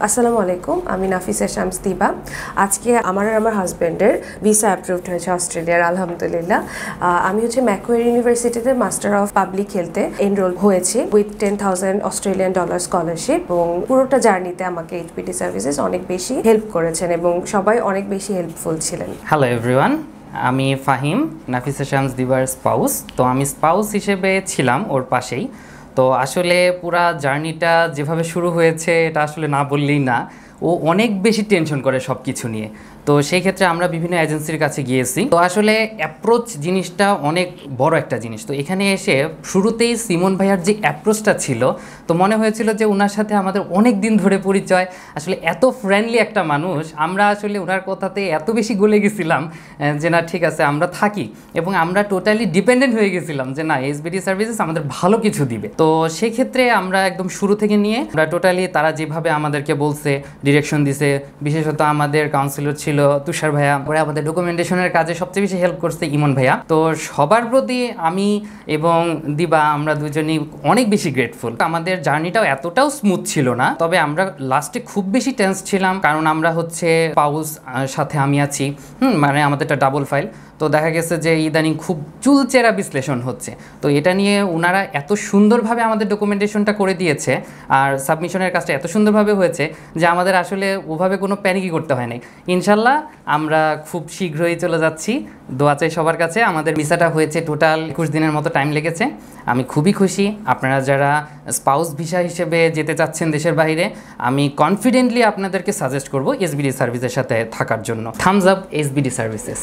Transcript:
আসসালামু আলাইকুম, আমি নাফিসা শামস দিবা। আজকে আমার আর আমার হাজব্যান্ডের ভিসা অ্যাপ্রুভড হয়েছে অস্ট্রেলিয়ার, আলহামদুলিল্লাহ। আমি ম্যাকোয়ারি ইউনিভার্সিটিতে মাস্টার অফ পাবলিক হেলথে এনরোল হয়েছি উইথ $10,000 অস্ট্রেলিয়ান ডলার স্কলারশিপ, এবং পুরোটা জার্নিতে আমাকে এইচপিটি সার্ভিসেস অনেক বেশি হেল্প করেছেন এবং সবাই অনেক বেশি হেল্পফুল ছিলেন। হ্যালো এভরিওয়ান, আমি ফাহিম, নাফিসা শামস দিবার স্পাউস। তো আমি স্পাউস হিসেবে ছিলাম ওর পাশেই। তো আসলে পুরা জার্নিটা যেভাবে শুরু হয়েছে এটা আসলে না বললেই না। ও অনেক বেশি টেনশন করে সব কিছু নিয়ে। তো সেই ক্ষেত্রে আমরা বিভিন্ন এজেন্সির কাছে গিয়েছি। তো আসলে অ্যাপ্রোচ জিনিসটা অনেক বড় একটা জিনিস। তো এখানে এসে শুরুতেই সিমন ভাইয়ার যে অ্যাপ্রোচটা ছিল, তো মনে হয়েছিল যে ওনার সাথে আমাদের অনেক দিন ধরে পরিচয়। আসলে এত ফ্রেন্ডলি একটা মানুষ, আমরা আসলে ওনার কথাতে এত বেশি গলে গেছিলাম যে না ঠিক আছে আমরা থাকি, এবং আমরা টোটালি ডিপেন্ডেন্ট হয়ে গেছিলাম যে না এইচবিডি সার্ভিসেস আমাদের ভালো কিছু দিবে। তো সেই ক্ষেত্রে আমরা একদম শুরু থেকে নিয়ে আমরা টোটালি তারা যেভাবে আমাদেরকে বলছে, ডিরেকশন দিছে, বিশেষত আমাদের কাউন্সিলর ছিল তুষার ভাইয়া, পরে আমাদের ডকুমেন্টেশনের কাজে সবচেয়ে বেশি হেল্প করছে ইমন ভাইয়া। তো সবার প্রতি আমি এবং দিবা আমরা দুজনই অনেক বেশি গ্রেটফুল। আমাদের জার্নিটাও এতটাও স্মুথ ছিল না, তবে আমরা লাস্টে খুব বেশি টেন্স ছিলাম, কারণ আমরা পাউস সাথে আমি আছি, মানে আমাদেরটা ডাবল ফাইল। তো দেখা গেছে যে ইদানিং খুব চুলচেরা বিশ্লেষণ হচ্ছে। তো এটা নিয়ে ওনারা এত সুন্দরভাবে আমাদের ডকুমেন্টেশনটা করে দিয়েছে, আর সাবমিশনের কাজটা এত সুন্দরভাবে হয়েছে যে আমাদের আসলে ওভাবে কোনো প্যানিকই করতে হয় নাই। ইনশাল্লাহ আমরা খুব শীঘ্রই চলে যাচ্ছি। দোয়া চাই সবার কাছে। আমাদের ভিসাটা হয়েছে টোটাল 21 দিনের মতো টাইম লেগেছে। আমি খুবই খুশি। আপনারা যারা স্পাউস ভিসা হিসেবে যেতে চাচ্ছেন দেশের বাইরে, আমি কনফিডেন্টলি আপনাদেরকে সাজেস্ট করব এসবিডি সার্ভিসের সাথে থাকার জন্য। Thumbs up SBD services.